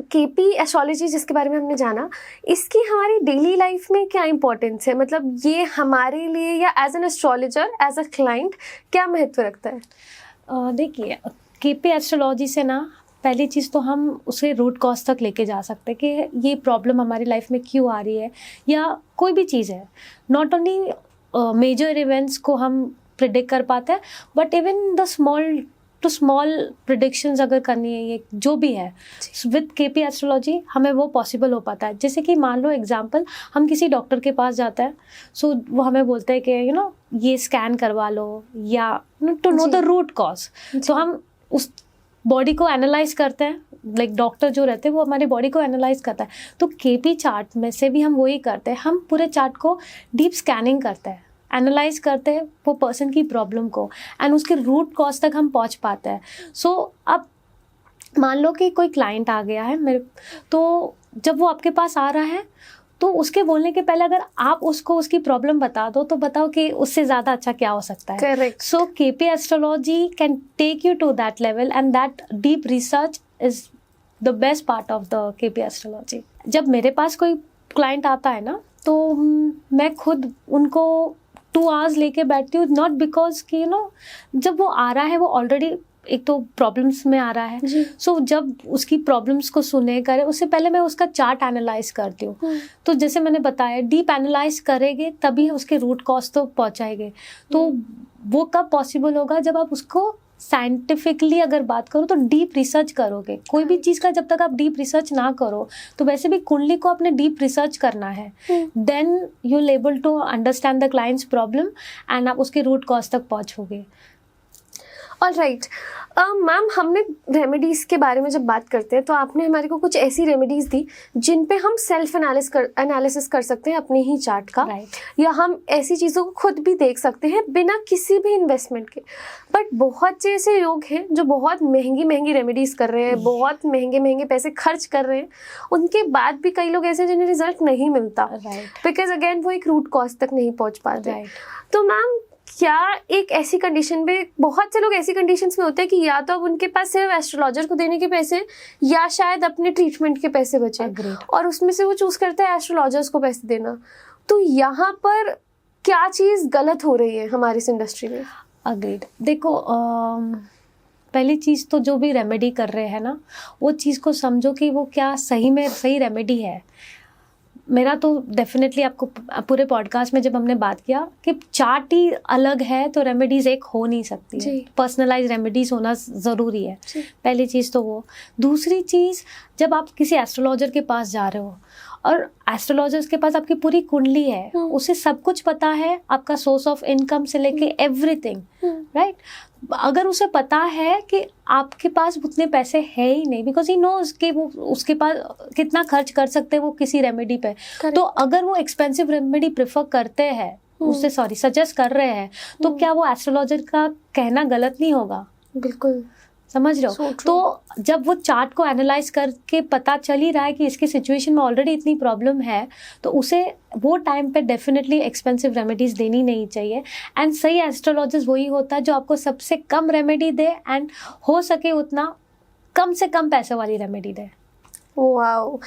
केपी एस्ट्रोलॉजी जिसके बारे में हमने जाना, इसकी हमारी डेली लाइफ में क्या इंपॉर्टेंस है? मतलब ये हमारे लिए या as an astrologer, as a client क्या महत्व रखता है? देखिए, केपी एस्ट्रोलॉजी से ना पहली चीज़ तो हम उसे रूट कॉज तक लेके जा सकते हैं कि ये प्रॉब्लम हमारी लाइफ में क्यों आ रही है, या कोई भी चीज़ है। नॉट ओनली मेजर इवेंट्स को हम प्रिडिक्ट कर पाते हैं, but even the small to small predictions अगर करनी है, ये जो भी है विद केपी एस्ट्रोलॉजी हमें वो पॉसिबल हो पाता है। जैसे कि मान लो एग्जांपल, हम किसी डॉक्टर के पास जाते हैं, सो वो हमें बोलते हैं कि ये स्कैन करवा लो, या to know the root cause. तो हम उस बॉडी को एनालाइज करते हैं, लाइक डॉक्टर जो रहते हैं वो हमारी बॉडी को एनालाइज करता है। तो केपी चार्ट में से भी हम वही करते हैं, हम पूरे चार्ट को डीप स्कैनिंग करते हैं, एनालाइज करते हैं वो पर्सन की प्रॉब्लम को, एंड उसके रूट कॉज तक हम पहुंच पाते हैं। सो अब मान लो कि कोई क्लाइंट आ गया है मेरे, तो जब वो आपके पास आ रहा है तो उसके बोलने के पहले अगर आप उसको उसकी प्रॉब्लम बता दो तो बताओ कि उससे ज़्यादा अच्छा क्या हो सकता है। Correct. So KP astrology can take you to that level, and that deep research is the best part of the KP astrology. जब मेरे पास कोई क्लाइंट आता है ना, तो मैं खुद उनको 2 आवर्स लेके बैठती हूँ, नॉट बिकॉज कि जब वो आ रहा है वो ऑलरेडी एक तो प्रॉब्लम्स में आ रहा है। सो जब उसकी प्रॉब्लम्स को सुने करे, उससे पहले मैं उसका चार्ट एनालाइज करती हूँ। तो जैसे मैंने बताया, डीप एनालाइज करेंगे तभी उसके रूट कॉज तो पहुँचाएंगे। तो वो कब पॉसिबल होगा? जब आप उसको साइंटिफिकली अगर बात करो तो डीप रिसर्च करोगे। कोई भी चीज़ का जब तक आप डीप रिसर्च ना करो, तो वैसे भी कुंडली को अपने डीप रिसर्च करना है, then you will able to understand the clients problem and आप उसके रूट कॉज तक पहुँचोगे। ऑलराइट मैम, हमने रेमेडीज़ के बारे में जब बात करते हैं तो आपने हमारे को कुछ ऐसी रेमेडीज़ दी जिन पे हम सेल्फ एनालिसिस कर सकते हैं अपने ही चार्ट का, या हम ऐसी चीज़ों को खुद भी देख सकते हैं बिना किसी भी इन्वेस्टमेंट के। बट बहुत से ऐसे लोग हैं जो बहुत महंगी महंगी रेमेडीज़ कर रहे हैं, बहुत महंगे महंगे पैसे खर्च कर रहे हैं, उनके बाद भी कई लोग ऐसे हैं जिन्हें रिजल्ट नहीं मिलता, बिकॉज अगेन वो एक रूट कॉज तक नहीं पहुँच पाते। तो मैम, क्या एक ऐसी कंडीशन में, बहुत से लोग ऐसी कंडीशंस में होते हैं कि या तो अब उनके पास सिर्फ एस्ट्रोलॉजर को देने के पैसे या शायद अपने ट्रीटमेंट के पैसे बचे, और उसमें से वो चूज करता है एस्ट्रोलॉजर्स को पैसे देना, तो यहाँ पर क्या चीज़ गलत हो रही है हमारी इस इंडस्ट्री में? अग्रीड। देखो, पहली चीज़ तो जो भी रेमेडी कर रहे हैं ना, वो चीज़ को समझो कि वो क्या सही में सही रेमेडी है। मेरा तो डेफिनेटली आपको पूरे पॉडकास्ट में जब हमने बात किया कि चार्ट ही अलग है तो रेमेडीज़ एक हो नहीं सकती है, पर्सनलाइज रेमेडीज़ होना ज़रूरी है। पहली चीज़ तो वो। दूसरी चीज़, जब आप किसी एस्ट्रोलॉजर के पास जा रहे हो और एस्ट्रोलॉजर्स के पास आपकी पूरी कुंडली है, उसे सब कुछ पता है, आपका सोर्स ऑफ इनकम से लेके एवरीथिंग, राइट। अगर उसे पता है कि आपके पास उतने पैसे है ही नहीं, बिकॉज ही नोज कि वो उसके पास कितना खर्च कर सकते हैं वो किसी रेमेडी पे, तो अगर वो एक्सपेंसिव रेमेडी प्रेफर करते हैं, उससे सजेस्ट कर रहे हैं, तो क्या वो एस्ट्रोलॉजर का कहना गलत नहीं होगा? बिल्कुल, समझ रहे हो? तो जब वो चार्ट को एनालाइज करके पता चल ही रहा है कि इसके सिचुएशन में ऑलरेडी इतनी प्रॉब्लम है, तो उसे वो टाइम पे डेफिनेटली एक्सपेंसिव रेमेडीज देनी नहीं चाहिए। एंड सही एस्ट्रोलॉजर्स वही होता है जो आपको सबसे कम रेमेडी दे एंड हो सके उतना कम से कम पैसे वाली रेमेडी दे। वाओ,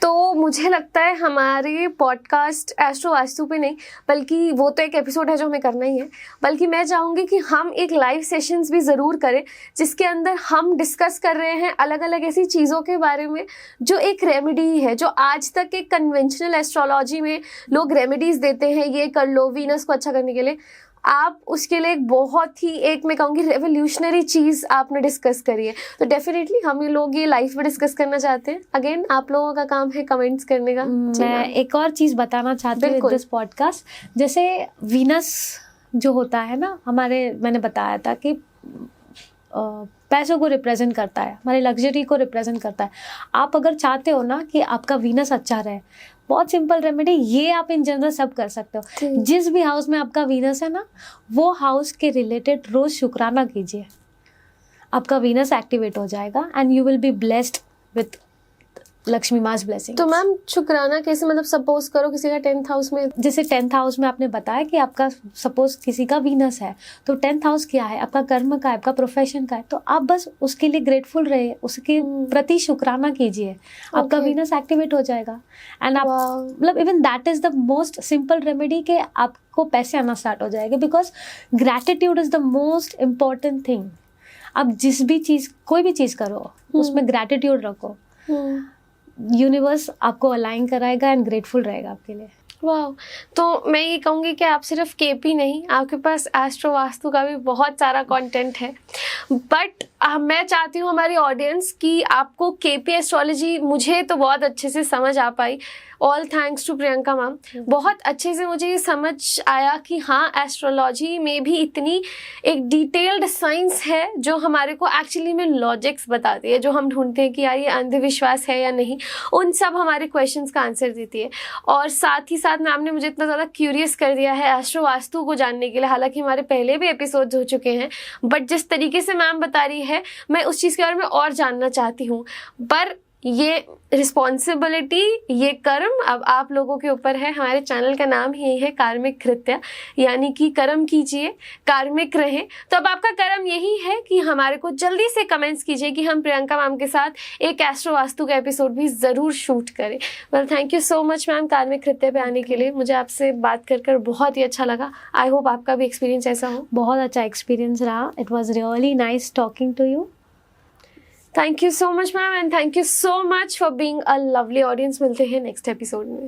तो मुझे लगता है हमारे पॉडकास्ट एस्ट्रो वास्तु पे नहीं, बल्कि वो तो एक एपिसोड है जो हमें करना ही है, बल्कि मैं चाहूँगी कि हम एक लाइव सेशंस भी ज़रूर करें जिसके अंदर हम डिस्कस कर रहे हैं अलग अलग ऐसी चीज़ों के बारे में जो एक रेमेडी है, जो आज तक एक कन्वेंशनल एस्ट्रोलॉजी में लोग रेमेडीज़ देते हैं, ये कर लो वीनस को अच्छा करने के लिए। आप उसके लिए एक बहुत ही, एक मैं कहूँगी रेवोल्यूशनरी चीज़ आपने डिस्कस करी है, तो डेफिनेटली हम लोग ये लाइफ में डिस्कस करना चाहते हैं। अगेन आप लोगों का काम है कमेंट्स करने का। मैं एक और चीज़ बताना चाहती हूँ दिस पॉडकास्ट, जैसे वीनस जो होता है ना, मैंने बताया था कि पैसों को रिप्रेजेंट करता है, हमारे लग्जरी को रिप्रेजेंट करता है। आप अगर चाहते हो ना कि आपका वीनस अच्छा रहे, बहुत सिंपल रेमेडी, ये आप इन जनरल सब कर सकते हो। जिस भी हाउस में आपका वीनस है ना, वो हाउस के रिलेटेड रोज शुक्राना कीजिए, आपका वीनस एक्टिवेट हो जाएगा and you will be blessed with Lakshmi mass blessing. तो मैम शुक्राना कैसे, मतलब सपोज करो किसी का 10th हाउस में, जैसे 10th हाउस में आपने बताया कि आपका सपोज किसी का वीनस है, तो 10th हाउस क्या है? आपका कर्म का है, आपका प्रोफेशन का है, तो आप बस उसके लिए ग्रेटफुल रहे, उसके प्रति शुक्राना कीजिए, आपका वीनस एक्टिवेट हो जाएगा। एंड आप मतलब even that is the most simple remedy के आपको पैसे आना स्टार्ट हो जाएंगे, because gratitude is the most important thing. आप जिस भी चीज़, कोई भी चीज़ करो, उसमें ग्रैटिट्यूड रखो, यूनिवर्स आपको अलाइन कराएगा एंड ग्रेटफुल रहेगा आपके लिए। वाह, तो मैं ये कहूँगी कि आप सिर्फ केपी नहीं, आपके पास एस्ट्रो वास्तु का भी बहुत सारा कंटेंट है, बट मैं चाहती हूँ हमारी ऑडियंस कि आपको केपी एस्ट्रोलॉजी मुझे तो बहुत अच्छे से समझ आ पाई, all thanks to Priyanka ma'am. बहुत अच्छे से मुझे ये समझ आया कि हाँ, एस्ट्रोलॉजी में भी इतनी एक डिटेल्ड साइंस है जो हमारे को एक्चुअली में लॉजिक्स बताती है, जो हम ढूंढते हैं कि यार ये अंधविश्वास है या नहीं, उन सब हमारे क्वेश्चंस का आंसर देती है। और साथ ही साथ मैम ने मुझे इतना ज़्यादा क्यूरियस कर दिया है एस्ट्रो वास्तु को जानने के लिए। हालांकि हमारे पहले भी एपिसोड्स हो चुके हैं, बट जिस तरीके से मैम बता रही है, मैं उस चीज़ के बारे में और जानना चाहती हूँ। पर ये रिस्पॉन्सिबिलिटी, ये कर्म अब आप लोगों के ऊपर है। हमारे चैनल का नाम ही यही है, कार्मिक कृत्य, यानी कि कर्म कीजिए, कार्मिक रहें। तो अब आपका कर्म यही है कि हमारे को जल्दी से कमेंट्स कीजिए कि हम प्रियंका मैम के साथ एक एस्ट्रो वास्तु का एपिसोड भी ज़रूर शूट करें। Well, thank you so much ma'am कार्मिक कृत्य पे आने के लिए। मुझे आपसे बात कर बहुत ही अच्छा लगा। आई होप आपका भी एक्सपीरियंस ऐसा हो। बहुत अच्छा एक्सपीरियंस रहा। It was really nice talking to you. Thank you so much ma'am, and thank you so much for being a lovely audience. मिलते हैं नेक्स्ट एपिसोड में।